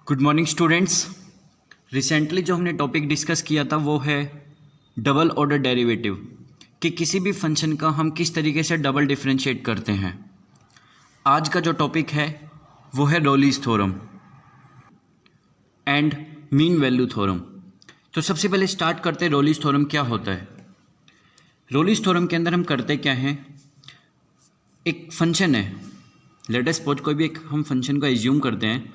Good morning students. Recently जो हमने topic discuss किया था वो है डबल ऑर्डर डेरिवेटिव, कि किसी भी फंक्शन का हम किस तरीके से डबल डिफरेंशिएट करते हैं। आज का जो टॉपिक है वो है Rolle's theorem and mean value theorem. तो सबसे पहले स्टार्ट करते हैं रोलीज थ्योरम क्या होता है। रोलीज थ्योरम के अंदर हम करते क्या हैं, एक फंक्शन है, लेट अस सपोज कोई भी एक हम फंक्शन को एज्यूम करते हैं,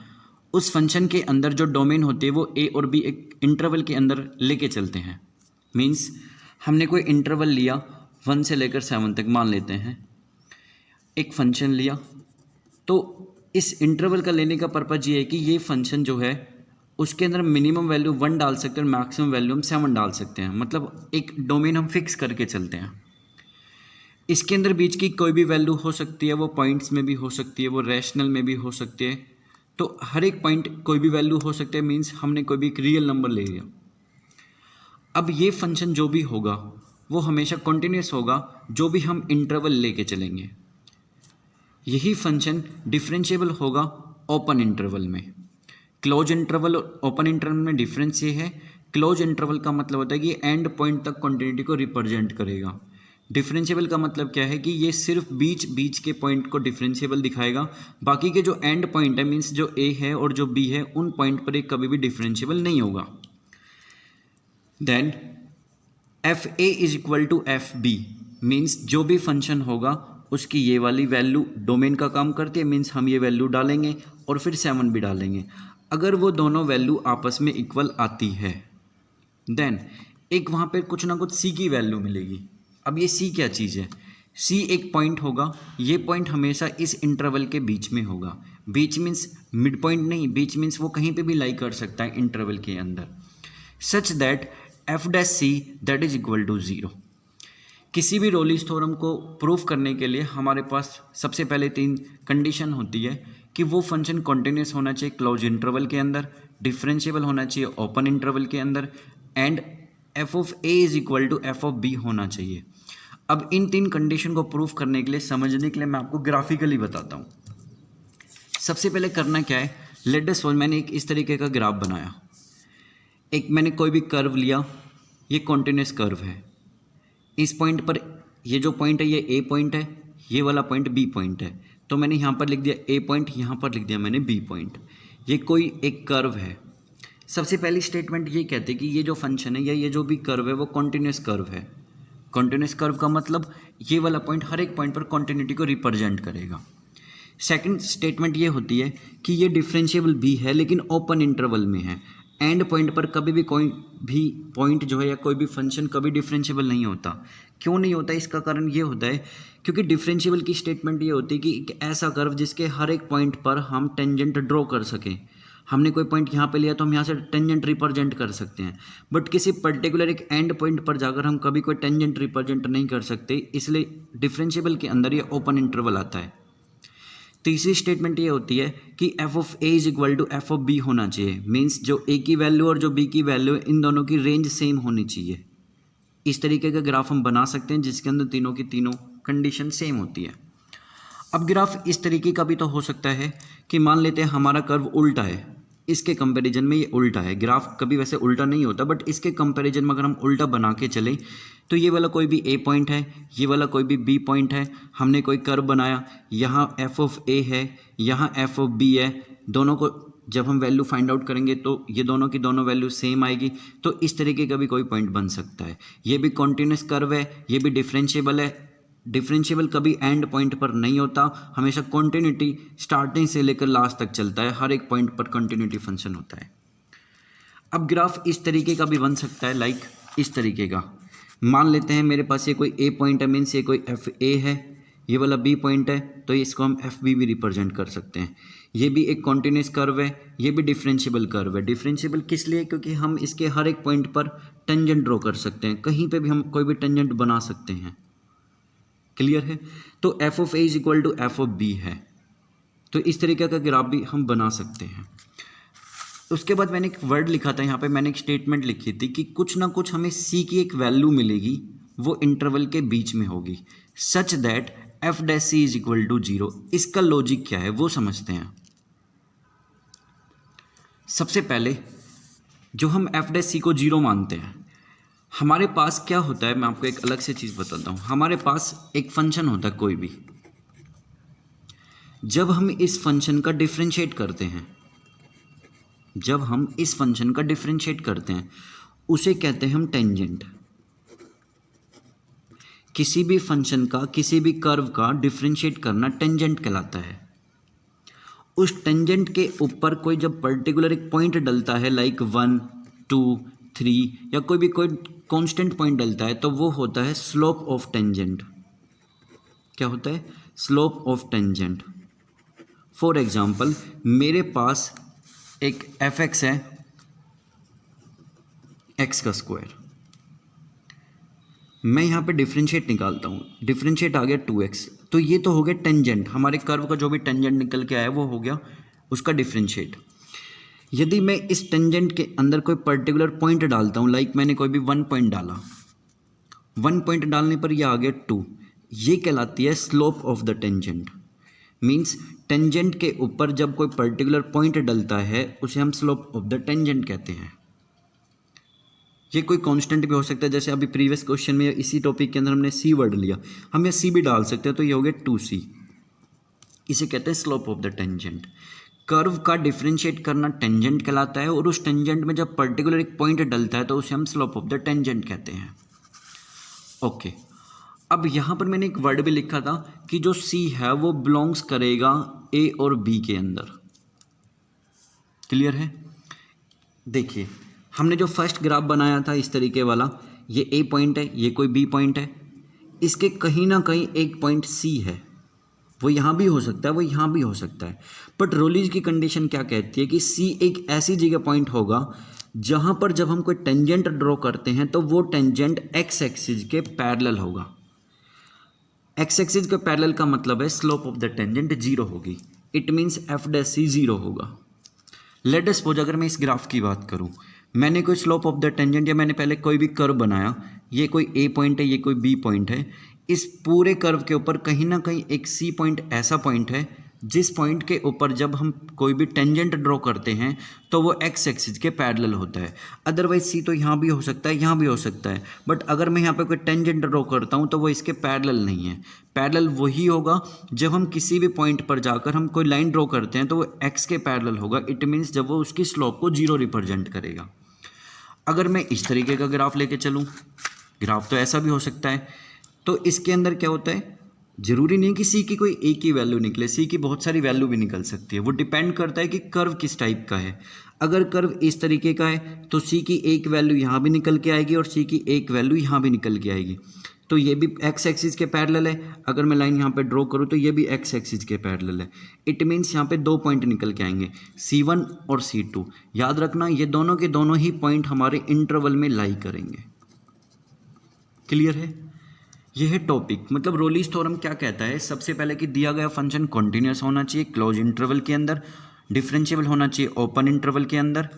उस फंक्शन के अंदर जो डोमेन होती है वो ए और बी एक इंटरवल के अंदर लेके चलते हैं। मींस हमने कोई इंटरवल लिया 1 से लेकर 7 तक, मान लेते हैं एक फंक्शन लिया, तो इस इंटरवल का लेने का पर्पज़ ये है कि ये फंक्शन जो है उसके अंदर मिनिमम वैल्यू 1 डाल सकते हैं और मैक्सिमम वैल्यू हम 7 डाल सकते हैं। मतलब एक डोमेन हम फिक्स करके चलते हैं। इसके अंदर बीच की कोई भी वैल्यू हो सकती है, वो पॉइंट्स में भी हो सकती है, वो रैशनल में भी हो सकती है। तो हर एक पॉइंट कोई भी वैल्यू हो सकते हैं, मीन्स हमने कोई भी एक रियल नंबर ले लिया। अब ये फंक्शन जो भी होगा वो हमेशा कॉन्टिन्यूस होगा जो भी हम इंटरवल लेके चलेंगे। यही फंक्शन डिफरेंशिएबल होगा ओपन इंटरवल में। क्लोज इंटरवल और ओपन इंटरवल में डिफरेंस ये है, क्लोज इंटरवल का मतलब होता है कि एंड पॉइंट तक कॉन्टिन्यूटी को रिप्रेजेंट करेगा। डिफरेंशिएबल का मतलब क्या है कि ये सिर्फ बीच बीच के पॉइंट को डिफरेंशिएबल दिखाएगा, बाकी के जो एंड पॉइंट है मीन्स जो ए है और जो बी है उन पॉइंट पर एक कभी भी डिफरेंशिएबल नहीं होगा। Then f a is equal to f b, means जो भी फंक्शन होगा उसकी ये वाली वैल्यू डोमेन का काम करती है, मीन्स हम ये वैल्यू डालेंगे और फिर 7 भी डालेंगे। अगर वो दोनों वैल्यू आपस में इक्वल आती है देन एक वहाँ पे कुछ ना कुछ सी की वैल्यू मिलेगी। अब ये सी क्या चीज़ है, सी एक पॉइंट होगा, ये पॉइंट हमेशा इस इंटरवल के बीच में होगा। बीच मीन्स मिड पॉइंट नहीं, बीच मीन्स वो कहीं पे भी लाई कर सकता है इंटरवल के अंदर, such that f dash c that is equal to 0। किसी भी रोलीज थ्योरम को प्रूफ करने के लिए हमारे पास सबसे पहले 3 कंडीशन होती है कि वो फंक्शन कॉन्टिन्यूस होना चाहिए क्लोज इंटरवल के अंदर, डिफरेंशिएबल होना चाहिए ओपन इंटरवल के अंदर, and f of a is equal to f of b होना चाहिए। अब इन 3 कंडीशन को प्रूफ करने के लिए, समझने के लिए मैं आपको ग्राफिकली बताता हूँ। सबसे पहले करना क्या है, लेट अस सपोज मैंने एक इस तरीके का ग्राफ बनाया, एक मैंने कोई भी कर्व लिया, ये कॉन्टिन्यूस कर्व है। इस पॉइंट पर ये जो पॉइंट है ये ए पॉइंट है, ये वाला पॉइंट बी पॉइंट है, तो मैंने यहाँ पर लिख दिया ए पॉइंट, यहाँ पर लिख दिया मैंने बी पॉइंट। ये कोई एक कर्व है। सबसे पहली स्टेटमेंट ये कहते हैं कि ये जो फंक्शन है या ये जो भी कर्व है वो कॉन्टिन्यूस कर्व है। कॉन्टिन्यूस कर्व का मतलब ये वाला पॉइंट हर एक पॉइंट पर कॉन्टिन्यूटी को रिप्रेजेंट करेगा। सेकंड स्टेटमेंट ये होती है कि ये डिफरेंशिएबल भी है लेकिन ओपन इंटरवल में है। एंड पॉइंट पर कभी भी कोई भी पॉइंट जो है या कोई भी फंक्शन कभी डिफरेंशिएबल नहीं होता। क्यों नहीं होता, इसका कारण ये होता है क्योंकि डिफरेंशिएबल की स्टेटमेंट ये होती है कि एक ऐसा कर्व जिसके हर एक पॉइंट पर हम टेंजेंट ड्रॉ कर सकें। हमने कोई पॉइंट यहाँ पे लिया तो हम यहाँ से टेंजेंट रिप्रेजेंट कर सकते हैं, बट किसी पर्टिकुलर एक एंड पॉइंट पर जाकर हम कभी कोई टेंजेंट रिप्रेजेंट नहीं कर सकते, इसलिए डिफरेंशिएबल के अंदर ये ओपन इंटरवल आता है। तीसरी स्टेटमेंट ये होती है कि f of a is equal to f of b होना चाहिए, मीन्स जो ए की वैल्यू और जो बी की वैल्यू है इन दोनों की रेंज सेम होनी चाहिए। इस तरीके का ग्राफ हम बना सकते हैं जिसके अंदर तीनों की तीनों कंडीशन सेम होती है। अब ग्राफ इस तरीके का भी तो हो सकता है कि मान लेते हैं हमारा कर्व उल्टा है, इसके कंपैरिजन में ये उल्टा है। ग्राफ कभी वैसे उल्टा नहीं होता, बट इसके कंपैरिजन में अगर हम उल्टा बना के चले तो ये वाला कोई भी ए पॉइंट है, ये वाला कोई भी बी पॉइंट है, हमने कोई कर्व बनाया, यहाँ एफ ऑफ ए है, यहाँ एफ ऑफ बी है, दोनों को जब हम वैल्यू फाइंड आउट करेंगे तो ये दोनों की दोनों वैल्यू सेम आएगी। तो इस तरीके का भी कोई पॉइंट बन सकता है। ये भी कॉन्टिन्यूस कर्व है, ये भी डिफरेंशिएबल है। डिफरेंशिएबल कभी एंड पॉइंट पर नहीं होता, हमेशा कॉन्टिन्यूटी स्टार्टिंग से लेकर लास्ट तक चलता है, हर एक पॉइंट पर कॉन्टिन्यूटी फंक्शन होता है। अब ग्राफ इस तरीके का भी बन सकता है, लाइक इस तरीके का। मान लेते हैं मेरे पास ये कोई ए पॉइंट है, मीन्स ये कोई एफ ए है, ये वाला बी पॉइंट है, तो इसको हम एफ बी भी रिप्रेजेंट कर सकते हैं। ये भी एक कॉन्टिन्यूस कर्व है, ये भी डिफरेंशिएबल कर्व है। डिफरेंशिएबल किस लिए, क्योंकि हम इसके हर एक पॉइंट पर टेंजेंट ड्रॉ कर सकते हैं, कहीं पे भी हम कोई भी टेंजेंट बना सकते हैं। क्लियर है। तो f of a is equal to f of b है, तो इस तरीके का ग्राफ भी हम बना सकते हैं। उसके बाद मैंने एक वर्ड लिखा था यहाँ पे, मैंने एक स्टेटमेंट लिखी थी कि कुछ ना कुछ हमें सी की एक वैल्यू मिलेगी, वो इंटरवल के बीच में होगी, such that f dash c is equal to 0। इसका लॉजिक क्या है वो समझते हैं। सबसे पहले जो हम एफ डैश सी को 0 मानते हैं, हमारे पास क्या होता है, मैं आपको एक अलग से चीज़ बताता हूँ। हमारे पास एक फंक्शन होता है कोई भी, जब हम इस फंक्शन का डिफरेंशिएट करते हैं, जब हम इस फंक्शन का डिफरेंशिएट करते हैं उसे कहते हैं हम टेंजेंट। किसी भी फंक्शन का, किसी भी कर्व का डिफरेंशिएट करना टेंजेंट कहलाता है। उस टेंजेंट के ऊपर कोई जब पर्टिकुलर एक पॉइंट डलता है, लाइक 1, 2, 3 या कोई कांस्टेंट पॉइंट डलता है, तो वो होता है स्लोप ऑफ टेंजेंट। क्या होता है? Slope of tangent. For example, मेरे पास एक एफ एक्स है, एक्स का स्क्वायर, मैं यहाँ पे डिफरेंशिएट निकालता हूँ, डिफरेंशिएट आ गया 2x, तो ये तो हो गया टेंजेंट, हमारे कर्व का जो भी टेंजेंट निकल के आया वो हो गया उसका डिफरेंशिएट। यदि मैं इस टेंजेंट के अंदर कोई पर्टिकुलर पॉइंट डालता हूँ, लाइक मैंने कोई भी 1 पॉइंट डाला, 1 पॉइंट डालने पर ये आ गया 2, ये कहलाती है slope of the tangent. Means tangent के ऊपर जब कोई पर्टिकुलर पॉइंट डलता है उसे हम स्लोप ऑफ द टेंजेंट कहते हैं। ये कोई कांस्टेंट भी हो सकता है, जैसे अभी प्रीवियस क्वेश्चन में इसी टॉपिक के अंदर हमने सी वर्ड लिया, हम यहाँ सी भी डाल सकते हैं, तो ये हो गया 2c, इसे कहते हैं slope of the tangent. Curve का डिफरेंशिएट करना टेंजेंट कहलाता है, और उस टेंजेंट में जब पर्टिकुलर एक पॉइंट डलता है तो उसे हम स्लोप ऑफ द टेंजेंट कहते हैं। ओके, अब यहाँ पर मैंने एक वर्ड भी लिखा था कि जो सी है वो बिलोंग्स करेगा ए और बी के अंदर। क्लियर है? देखिए, हमने जो फर्स्ट ग्राफ बनाया था इस तरीके वाला, ये ए पॉइंट है, ये कोई बी पॉइंट है, इसके कहीं ना कहीं एक पॉइंट सी है, वो यहाँ भी हो सकता है, वो यहाँ भी हो सकता है, बट रोलीज की कंडीशन क्या कहती है कि सी एक ऐसी जगह पॉइंट होगा जहाँ पर जब हम कोई टेंजेंट ड्रॉ करते हैं तो वो टेंजेंट एक्स एक्सिस के पैरेलल होगा। एक्स एक्सिस के पैरेलल का मतलब है स्लोप ऑफ द टेंजेंट 0 होगी, इट मीन्स एफ डैश सी 0 होगा। लेट अस सपोज अगर मैं इस ग्राफ की बात करूं, मैंने कोई स्लोप ऑफ द टेंजेंट, या मैंने पहले कोई भी कर्व बनाया, ये कोई ए पॉइंट है, ये कोई बी पॉइंट है, इस पूरे कर्व के ऊपर कहीं ना कहीं एक सी पॉइंट ऐसा पॉइंट है जिस पॉइंट के ऊपर जब हम कोई भी टेंजेंट ड्रॉ करते हैं तो वो एक्स एक्सिस के पैरेलल होता है। अदरवाइज सी तो यहाँ भी हो सकता है, यहाँ भी हो सकता है, बट अगर मैं यहाँ पे कोई टेंजेंट ड्रॉ करता हूँ तो वो इसके पैरेलल नहीं है। पैरेलल वही होगा जब हम किसी भी पॉइंट पर जाकर हम कोई लाइन ड्रॉ करते हैं तो वो एक्स के पैरेलल होगा, इट मीन्स जब वो उसकी स्लोप को 0 रिप्रेजेंट करेगा। अगर मैं इस तरीके का ग्राफ लेके चलूँ, ग्राफ तो ऐसा भी हो सकता है, तो इसके अंदर क्या होता है, जरूरी नहीं है कि सी की कोई एक ही वैल्यू निकले, सी की बहुत सारी वैल्यू भी निकल सकती है, वो डिपेंड करता है कि कर्व किस टाइप का है। अगर कर्व इस तरीके का है तो सी की एक वैल्यू यहाँ भी निकल के आएगी और सी की एक वैल्यू यहाँ भी निकल के आएगी, तो ये भी एक्स एक्सिस के पैरेलल है। अगर मैं लाइन यहाँ पे ड्रॉ करूँ तो ये भी एक्स एक्सिस के पैरेलल है, इट मीन्स यहाँ पे 2 पॉइंट निकल के आएंगे, C1 और C2। याद रखना ये दोनों के दोनों ही पॉइंट हमारे इंटरवल में लाई करेंगे। क्लियर है? यह है टॉपिक। मतलब रोलीज थ्योरम क्या कहता है, सबसे पहले कि दिया गया फंक्शन कॉन्टिन्यूस होना चाहिए क्लोज इंटरवल के अंदर, डिफरेंशिएबल होना चाहिए ओपन इंटरवल के अंदर,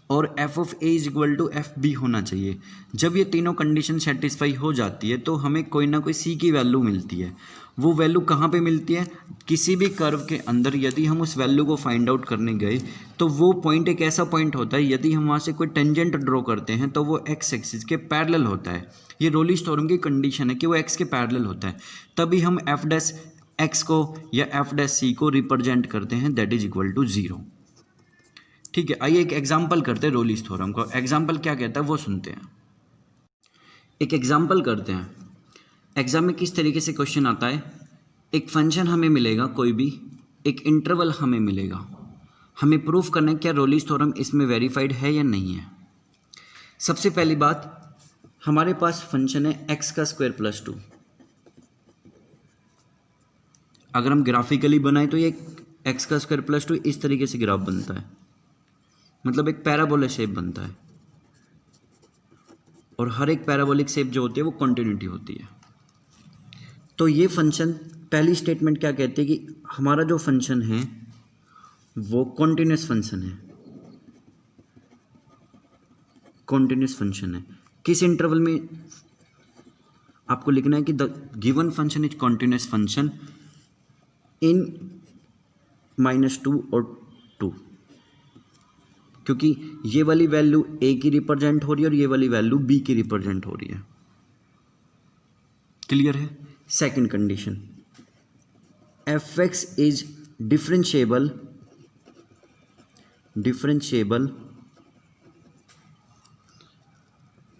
और f of a is equal to f b होना चाहिए। जब ये तीनों कंडीशन सेटिस्फाई हो जाती है तो हमें कोई ना कोई सी की वैल्यू मिलती है। वो वैल्यू कहाँ पे मिलती है? किसी भी कर्व के अंदर यदि हम उस वैल्यू को फाइंड आउट करने गए तो वो पॉइंट एक ऐसा पॉइंट होता है, यदि हम वहाँ से कोई टेंजेंट ड्रॉ करते हैं तो वो एक्स एक्सिस के पैरेलल होता है। ये रोलीज थ्योरम की कंडीशन है कि वो एक्स के पैरेलल होता है, तभी हम एफ डैश एक्स को या एफ डैश सी को रिप्रेजेंट करते हैं, दैट इज इक्वल टू 0। ठीक है, आइए एक एग्जाम्पल करते हैं रोलीज थ्योरम को। एग्जाम्पल क्या कहता है वो सुनते हैं। एक एग्जाम्पल करते हैं। एग्जाम में किस तरीके से क्वेश्चन आता है, एक फंक्शन हमें मिलेगा कोई भी, एक इंटरवल हमें मिलेगा, हमें प्रूफ करना है क्या रोलीज थ्योरम इसमें वेरीफाइड है या नहीं है। सबसे पहली बात, हमारे पास फंक्शन है एक्स का स्क्वायर प्लस 2। अगर हम ग्राफिकली बनाए तो ये एक्स का स्क्वायर प्लस 2 इस तरीके से ग्राफ बनता है, मतलब एक पैराबोला शेप बनता है, और हर एक पैराबोलिक शेप जो होती है वो कॉन्टिन्यूटी होती है। तो ये फंक्शन, पहली स्टेटमेंट क्या कहती है कि हमारा जो फंक्शन है वो कॉन्टिन्यूस फंक्शन है, कॉन्टिन्यूस फंक्शन है। किस इंटरवल में आपको लिखना है कि the given function is continuous function in -2 और 2। क्योंकि ये वाली वैल्यू ए की रिप्रेजेंट हो रही है और ये वाली वैल्यू बी की रिप्रेजेंट हो रही है। क्लियर है? Second condition, F x is differentiable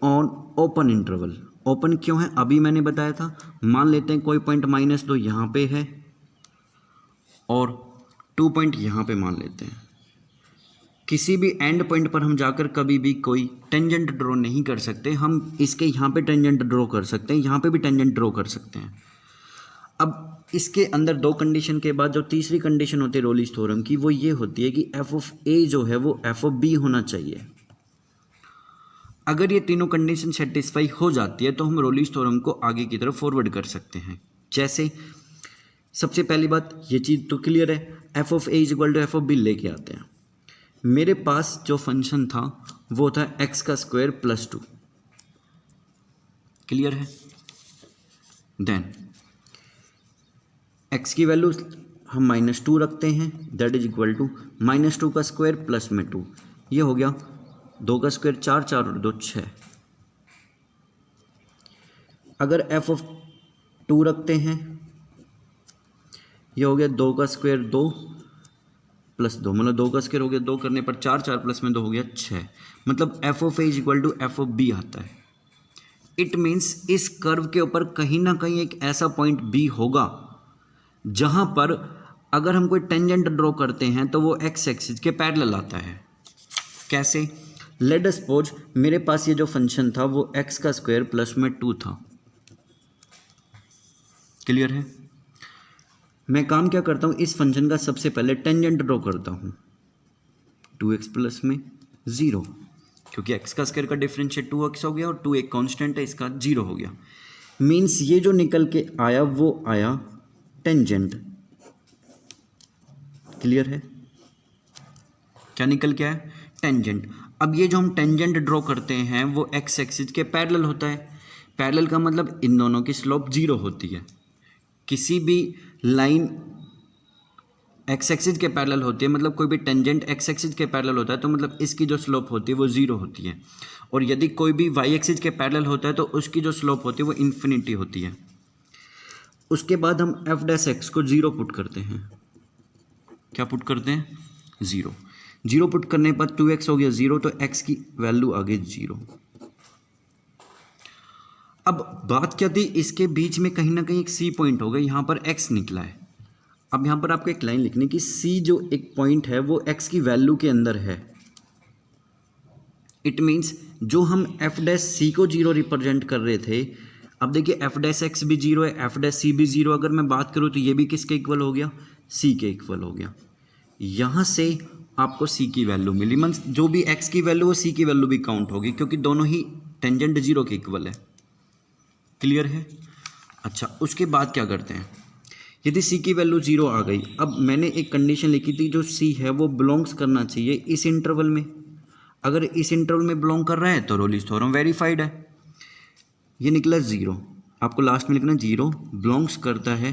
on open interval. Open क्यों है अभी मैंने बताया था। मान लेते हैं कोई पॉइंट -2 यहाँ पे है और 2 पॉइंट यहाँ पे मान लेते हैं। किसी भी एंड पॉइंट पर हम जाकर कभी भी कोई टेंजेंट ड्रॉ नहीं कर सकते। हम इसके यहाँ पे टेंजेंट ड्रॉ कर सकते हैं, यहाँ पे भी टेंजेंट ड्रॉ कर सकते हैं। अब इसके अंदर दो कंडीशन के बाद जो तीसरी कंडीशन होती है रोलिस थ्योरम की, वो ये होती है कि एफ ऑफ ए जो है वो एफ ऑफ बी होना चाहिए। अगर ये तीनों कंडीशन सेटिस्फाई हो जाती है तो हम रोलिस थ्योरम को आगे की तरफ फॉरवर्ड कर सकते हैं। जैसे सबसे पहली बात, ये चीज़ तो क्लियर है, f of a is equal to f of b लेके आते हैं। मेरे पास जो फंक्शन था वो था एक्स का स्क्वायर प्लस 2। क्लियर है? देन एक्स की वैल्यू हम -2 रखते हैं, दैट इज इक्वल टू -2 का स्क्वायर प्लस में 2। ये हो गया 2 का स्क्वायर 4, 4 और 2 6। अगर एफ ऑफ 2 रखते हैं, ये हो गया 2 का स्क्वायर 2 प्लस 2, मतलब 2 का स्क्वायर हो गया 2 करने पर 4, 4 प्लस में 2 हो गया 6। मतलब f of a is equal to f of b आता है। इट मीन्स इस कर्व के ऊपर कहीं ना कहीं एक ऐसा पॉइंट बी होगा जहां पर अगर हम कोई टेंजेंट ड्रॉ करते हैं तो वो एक्स एक्सिस के पैरेलल आता है। कैसे? लेट अस सपोज मेरे पास ये जो फंक्शन था वो एक्स का स्क्वायर प्लस में 2 था। क्लियर है? मैं काम क्या करता हूँ, इस फंक्शन का सबसे पहले टेंजेंट ड्रॉ करता हूँ 2x प्लस में 0, क्योंकि x का स्क्वायर का डिफरेंशिएट 2x हो गया और 2 एक कांस्टेंट है, इसका 0 हो गया। मीन्स ये जो निकल के आया वो आया टेंजेंट। क्लियर है? क्या निकल के आया? टेंजेंट। अब ये जो हम टेंजेंट ड्रॉ करते हैं वो x एक्सिस के पैरेलल होता है। पैरेलल का मतलब इन दोनों की स्लोप 0 होती है। किसी भी लाइन एक्स एक्सिस के पैरेलल होती है, मतलब कोई भी टेंजेंट एक्स एक्सिस के पैरेलल होता है तो मतलब इसकी जो स्लोप होती है वो 0 होती है। और यदि कोई भी वाई एक्सिस के पैरेलल होता है तो उसकी जो स्लोप होती है वो इन्फिनिटी होती है। उसके बाद हम एफ डैश एक्स को 0 पुट करते हैं। क्या पुट करते हैं? 0 पुट करने पर 2x हो गया 0, तो x की वैल्यू आ गई 0। अब बात क्या थी, इसके बीच में कहीं ना कहीं एक सी पॉइंट होगा, यहाँ पर x निकला है। अब यहाँ पर आपको एक लाइन लिखनी कि सी जो एक पॉइंट है वो x की वैल्यू के अंदर है। इट मीन्स जो हम एफ डैश सी को 0 रिप्रेजेंट कर रहे थे, अब देखिए एफ डैश एक्स भी 0 है, एफ डैश सी भी 0। अगर मैं बात करूँ तो ये भी किसके इक्वल हो गया? सी के इक्वल हो गया। यहाँ से आपको सी की वैल्यू मिली, मीन्स जो भी एक्स की वैल्यू हो सी की वैल्यू भी काउंट होगी, क्योंकि दोनों ही टेंजेंट 0 के इक्वल है। क्लियर है? अच्छा, उसके बाद क्या करते हैं, यदि सी की वैल्यू 0 आ गई, अब मैंने एक कंडीशन लिखी थी जो सी है वो बिलोंग्स करना चाहिए इस इंटरवल में। अगर इस इंटरवल में बिलोंग कर रहा है तो रोलिस थ्योरम वेरीफाइड है। ये निकला 0, आपको लास्ट में लिखना 0 बिलोंग्स करता है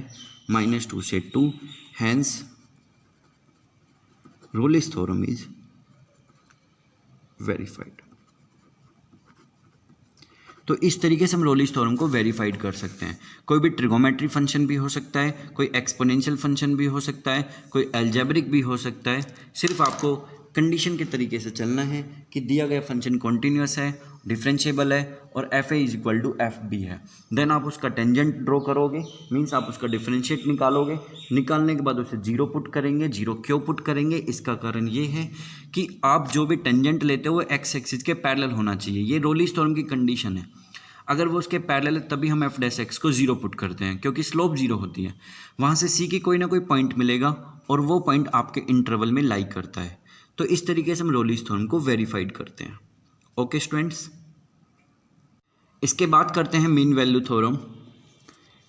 -2 से 2, हैंस रोलिस थ्योरम इज वेरीफाइड। तो इस तरीके से हम रोलिस थ्योरम को वेरीफाइड कर सकते हैं। कोई भी ट्रिगोमेट्री फंक्शन भी हो सकता है, कोई एक्सपोनेंशियल फंक्शन भी हो सकता है, कोई अलजेब्रिक भी हो सकता है। सिर्फ आपको कंडीशन के तरीके से चलना है कि दिया गया फंक्शन कॉन्टीन्यूअस है, डिफरेंशिएबल है और f a is equal to f b है। देन आप उसका टेंजेंट ड्रॉ करोगे, मीन्स आप उसका डिफरेंशिएट निकालोगे। निकालने के बाद उसे 0 पुट करेंगे। 0 क्यों पुट करेंगे? इसका कारण ये है कि आप जो भी टेंजेंट लेते हो वो एक्स एक्सिस के पैरेलल होना चाहिए। ये रोलिस थ्योरम की कंडीशन है। अगर वो उसके पैरेलल है तभी हम एफ डैश एक्स को 0 पुट करते हैं, क्योंकि स्लोप 0 होती है। वहाँ से सी की कोई ना कोई पॉइंट मिलेगा और वो पॉइंट आपके इंटरवल में लाई करता है। तो इस तरीके से हम रोलिस थ्योरम को वेरीफाइड करते हैं। ओके स्टूडेंट्स, इसके बाद करते हैं mean value theorem.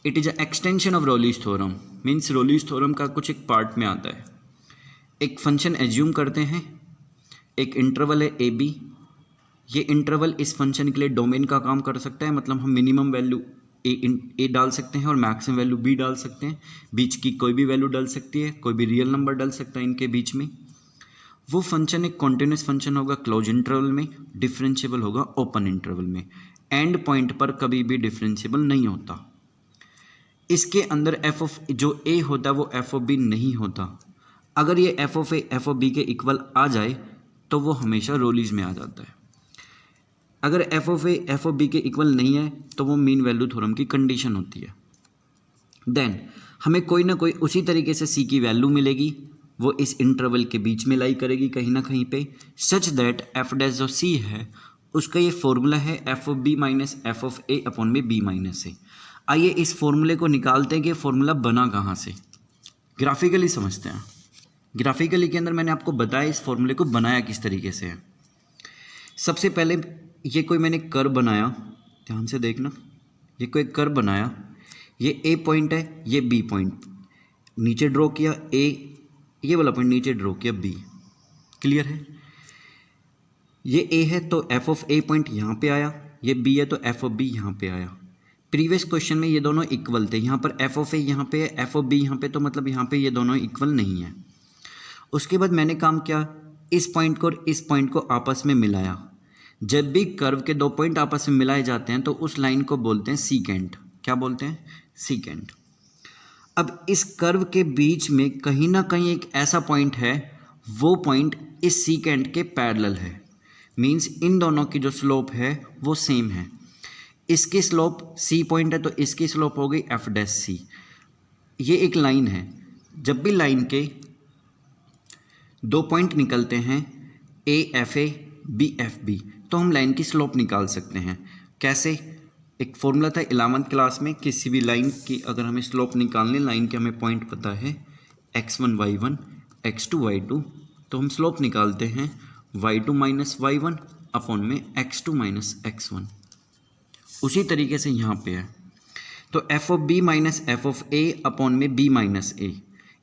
It is a extension of Rolle's theorem, means Rolle's theorem का कुछ एक पार्ट में आता है। एक फंक्शन एज्यूम करते हैं, एक इंटरवल है ए बी। ये इंटरवल इस फंक्शन के लिए डोमेन का काम कर सकता है, मतलब हम मिनिमम वैल्यू ए डाल सकते हैं और मैक्सिमम वैल्यू बी डाल सकते हैं। बीच की कोई भी वैल्यू डाल सकती है, कोई भी रियल नंबर डाल सकता है इनके बीच में। वो फंक्शन एक कॉन्टिन्यूस फंक्शन होगा क्लोज इंटरवल में, डिफरेंशिएबल होगा ओपन इंटरवल में, एंड पॉइंट पर कभी भी डिफरेंशिएबल नहीं होता। इसके अंदर एफ ऑफ जो ए होता है वो एफ ऑफ बी नहीं होता। अगर ये f of a f of b के इक्वल आ जाए तो वो हमेशा रोलीज में आ जाता है। अगर f of a f of b के इक्वल नहीं है तो वो मीन वैल्यू थ्योरम की कंडीशन होती है। देन हमें कोई ना कोई उसी तरीके से सी की वैल्यू मिलेगी, वो इस इंटरवल के बीच में लाई करेगी कहीं ना कहीं पे, सच दैट एफ डैश जो सी है उसका ये फॉर्मूला है f of b minus f of a upon में बी माइनस ए। आइए इस फॉर्मूले को निकालते हैं कि फॉर्मूला बना कहाँ से, ग्राफिकली समझते हैं। ग्राफिकली के अंदर मैंने आपको बताया इस फॉर्मूले को बनाया किस तरीके से है। सबसे पहले ये कोई मैंने कर्व बनाया, ध्यान से देखना, ये कोई कर्व बनाया, ये ए पॉइंट है, ये बी पॉइंट नीचे ड्रॉ किया, ए ये वाला पॉइंट नीचे ड्रॉ किया, बी। क्लियर है? ये ए है तो एफ ऑफ ए पॉइंट यहाँ पे आया, ये बी है तो एफ ऑफ बी यहाँ पे आया। प्रीवियस क्वेश्चन में ये दोनों इक्वल थे, यहाँ पर एफ ऑफ ए यहाँ पे है, एफ ऑफ बी यहाँ पे, तो मतलब यहाँ पे ये दोनों इक्वल नहीं है। उसके बाद मैंने काम किया, इस पॉइंट को और इस पॉइंट को आपस में मिलाया। जब भी कर्व के दो पॉइंट आपस में मिलाए जाते हैं तो उस लाइन को बोलते हैं सीकेंट। क्या बोलते हैं? सीकेंट। अब इस कर्व के बीच में कहीं ना कहीं एक ऐसा पॉइंट है, वो पॉइंट इस सीकेंट के पैरेलल है, मींस इन दोनों की जो स्लोप है वो सेम है। इसकी स्लोप सी पॉइंट है तो इसकी स्लोप हो गई एफ डैश सी। ये एक लाइन है, जब भी लाइन के दो पॉइंट निकलते हैं a f a b f b, तो हम लाइन की स्लोप निकाल सकते हैं। कैसे? एक फॉर्मूला था 11वीं क्लास में, किसी भी लाइन की अगर हमें स्लोप निकालनी, लाइन के हमें पॉइंट पता है x1 y1 x2 y2, तो हम स्लोप निकालते हैं y2 माइनस y1 अपॉन में x2 माइनस x1। उसी तरीके से यहाँ पे है, तो f of b minus f of a upon में बी माइनस ए,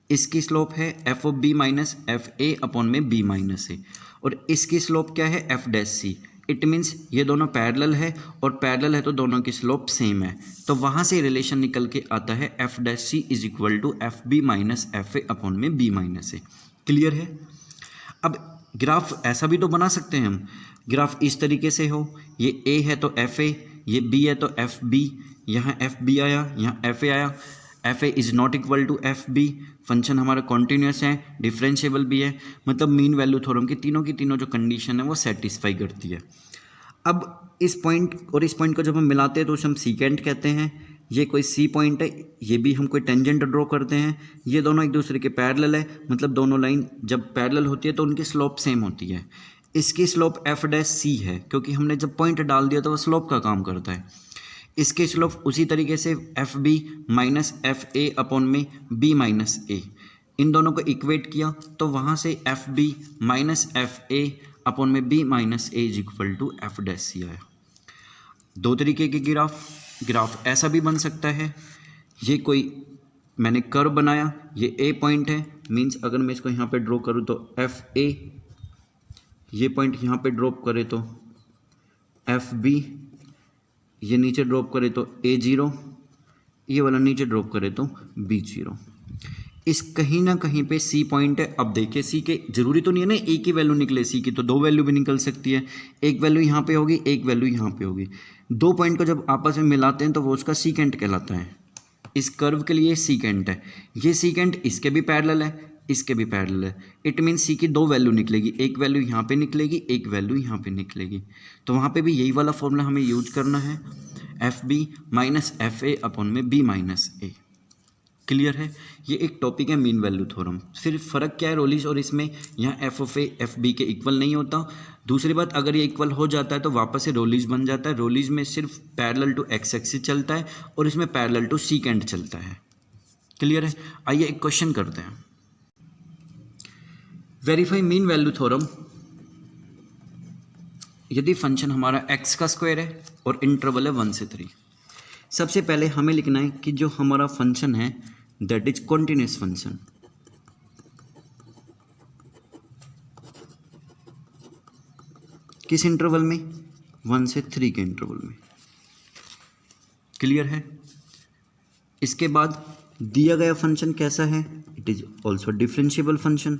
इसकी स्लोप है f of b minus F A upon में बी माइनस ए, और इसकी स्लोप क्या है? F dash c. It means ये दोनों पैरेलल है, और पैरेलल है तो दोनों की स्लोप सेम है, तो वहाँ से रिलेशन निकल के आता है f dash c is equal to f B minus F A upon में बी माइनस ए। क्लियर है? अब ग्राफ ऐसा भी तो बना सकते हैं हम, ग्राफ इस तरीके से हो, ये ए है तो एफ ए, ये बी है तो एफ बी, यहाँ एफ बी आया, यहाँ एफ ए आया, f a is not equal to f b, function हमारा कॉन्टीन्यूस है, डिफरेंशिएबल भी है, मतलब मीन वैल्यू थ्योरम की तीनों जो कंडीशन है वो सेटिस्फाई करती है। अब इस पॉइंट और इस पॉइंट को जब हम मिलाते हैं तो उसे हम सीकेंट कहते हैं। ये कोई सी पॉइंट है, ये भी हम कोई टेंजेंट ड्रॉ करते हैं, ये दोनों एक दूसरे के पैरेलल है, मतलब दोनों लाइन जब पैरेलल होती है तो उनकी स्लोप सेम होती है। इसकी स्लोप एफ डैश सी है, क्योंकि हमने जब पॉइंट डाल दिया तो वो स्लोप का काम करता है। इसके स्लोप उसी तरीके से F B minus F A upon में बी माइनस ए, इन दोनों को इक्वेट किया तो वहाँ से F B minus F A upon में B minus A is equal to F dash C आया। दो तरीके के ग्राफ ऐसा भी बन सकता है, ये कोई मैंने कर्व बनाया, ये ए पॉइंट है, मीन्स अगर मैं इसको यहाँ पे ड्रॉ करूँ तो एफ ए, ये पॉइंट यहाँ पे ड्रॉप करे तो एफ बी, ये नीचे ड्रॉप करे तो ए जीरो, ये वाला नीचे ड्रॉप करे तो बी जीरो। इस कहीं ना कहीं पे सी पॉइंट है। अब देखिए सी के जरूरी तो नहीं है ना एक ही वैल्यू निकले, सी की तो दो वैल्यू भी निकल सकती है, एक वैल्यू यहाँ पे होगी, एक वैल्यू यहाँ पे होगी। दो पॉइंट को जब आपस में मिलाते हैं तो वो उसका सीकेंट कहलाता है। इस कर्व के लिए सीकेंट है, ये सीकेंट इसके भी पैरेलल है, इसके भी पैरेलल है। इट मीन सी की दो वैल्यू निकलेगी, एक वैल्यू यहाँ पे निकलेगी, एक वैल्यू यहाँ पे निकलेगी, तो वहाँ पे भी यही वाला फॉर्मूला हमें यूज करना है, f B minus F A upon में बी माइनस ए। क्लियर है? ये एक टॉपिक है मीन वैल्यू थ्योरम। सिर्फ फ़र्क क्या है रोलीज और इसमें, यहाँ f of a f b के इक्वल नहीं होता। दूसरी बात, अगर ये इक्वल हो जाता है तो वापस से रोलीज बन जाता है। रोलीज में सिर्फ पैरेलल टू एक्स एक्सिस चलता है और इसमें पैरेलल टू सीकेंट चलता है। क्लियर है? आइए एक क्वेश्चन करते हैं, वेरीफाई मीन वैल्यू थ्योरम। यदि फंक्शन हमारा एक्स का स्क्वायर है और इंटरवल है 1 से 3, सबसे पहले हमें लिखना है कि जो हमारा फंक्शन है दैट इज कॉन्टिन्यूस फंक्शन। किस इंटरवल में? 1 से 3 के इंटरवल में। क्लियर है? इसके बाद दिया गया फंक्शन कैसा है? It is also differentiable function.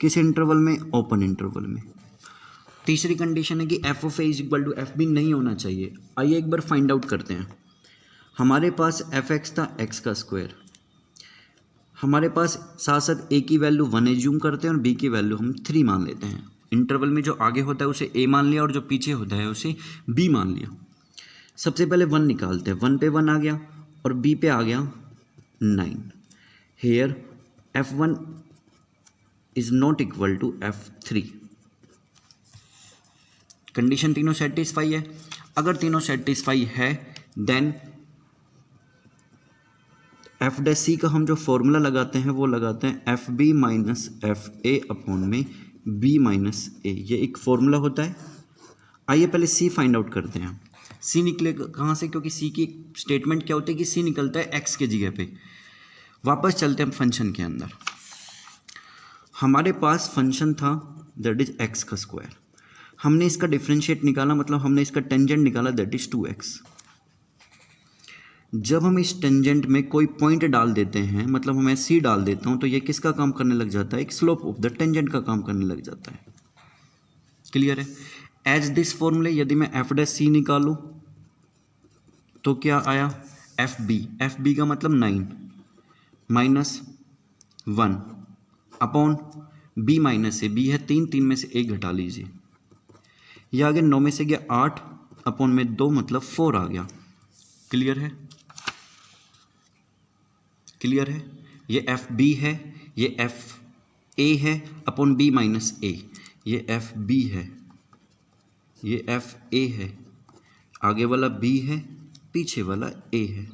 किस इंटरवल में? ओपन इंटरवल में। तीसरी कंडीशन है कि f of a is equal to f b नहीं होना चाहिए। आइए एक बार फाइंड आउट करते हैं। हमारे पास एफ एक्स था एक्स का स्क्वायर, हमारे पास साथ साथ ए की वैल्यू 1 एज्यूम करते हैं और बी की वैल्यू हम 3 मान लेते हैं। इंटरवल में जो आगे होता है उसे ए मान लिया और जो पीछे होता है उसे बी मान लिया। सबसे पहले 1 निकालते हैं। 1 पे 1 आ गया और बी पे आ गया 9। Here f1 is not equal to f3। Condition तीनों सेटिस्फाई है। अगर तीनों सेटिस्फाई है देन एफ डैश सी का हम जो फॉर्मूला लगाते हैं वो लगाते हैं f B minus F A upon में बी माइनस ए। ये एक फॉर्मूला होता है। आइए पहले सी फाइंड आउट करते हैं। सी निकले कहाँ से? क्योंकि सी की स्टेटमेंट क्या होती है कि सी निकलता है एक्स के जगह पे। वापस चलते हैं फंक्शन के अंदर। हमारे पास फंक्शन था दैट इज एक्स का स्क्वायर, हमने इसका डिफरेंशिएट निकाला, मतलब हमने इसका टेंजेंट निकाला दैट इज 2x। जब हम इस टेंजेंट में कोई पॉइंट डाल देते हैं, मतलब मैं सी डाल देता हूं, तो ये किसका काम करने लग जाता है? एक स्लोप ऑफ द टेंजेंट का काम करने लग जाता है। क्लियर है? एज दिस फॉर्मूले यदि मैं एफ डैश सी निकालूं तो क्या आया? एफ बी का मतलब 9 माइनस 1 अपॉन बी माइनस ए। बी है 3 में से 1 घटा लीजिए। यह आगे 9 में से गया 8 अपॉन में 2 मतलब 4 आ गया। क्लियर है? क्लियर है? ये एफ बी है, ये एफ ए है अपॉन बी माइनस ए। ये एफ बी है, ये एफ ए है, आगे वाला बी है, पीछे वाला ए है।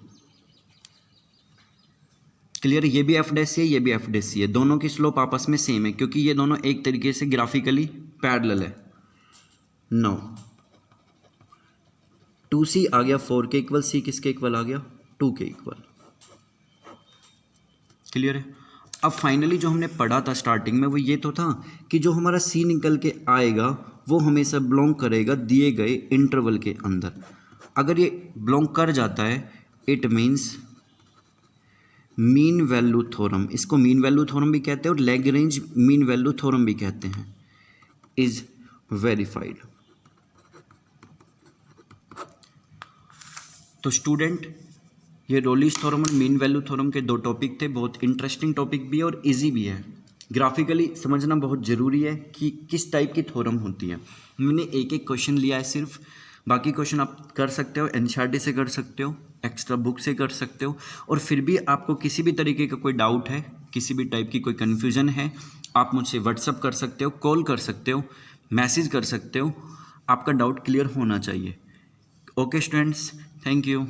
क्लियर है? ये भी एफ डैश सी है, ये भी एफ डैश सी है। दोनों की स्लोप आपस में सेम है क्योंकि ये दोनों एक तरीके से ग्राफिकली पैरेलल है। 9 2c आ गया 4 के इक्वल, सी किसके इक्वल आ गया? 2 के इक्वल। क्लियर है? अब फाइनली जो हमने पढ़ा था स्टार्टिंग में वो ये तो था कि जो हमारा सी निकल के आएगा वो हमेशा बिलोंग करेगा दिए गए इंटरवल के अंदर। अगर ये बिलोंग कर जाता है it means mean value theorem, इसको मीन वैल्यू थ्योरम भी कहते हैं और लैग्रेंज मीन वैल्यू थ्योरम भी कहते हैं, इज वेरीफाइड। तो स्टूडेंट ये रोलिस थ्योरम और मीन वैल्यू थ्योरम के 2 टॉपिक थे। बहुत इंटरेस्टिंग टॉपिक भी है और इजी भी है। ग्राफिकली समझना बहुत ज़रूरी है कि किस टाइप की थ्योरम होती है। मैंने एक एक क्वेश्चन लिया है सिर्फ, बाकी क्वेश्चन आप कर सकते हो एनसीईआरटी से कर सकते हो, एक्स्ट्रा बुक से कर सकते हो। और फिर भी आपको किसी भी तरीके का कोई डाउट है, किसी भी टाइप की कोई कन्फ्यूज़न है, आप मुझसे व्हाट्सअप कर सकते हो, कॉल कर सकते हो, मैसेज कर सकते हो। आपका डाउट क्लियर होना चाहिए। Okay students, thank you.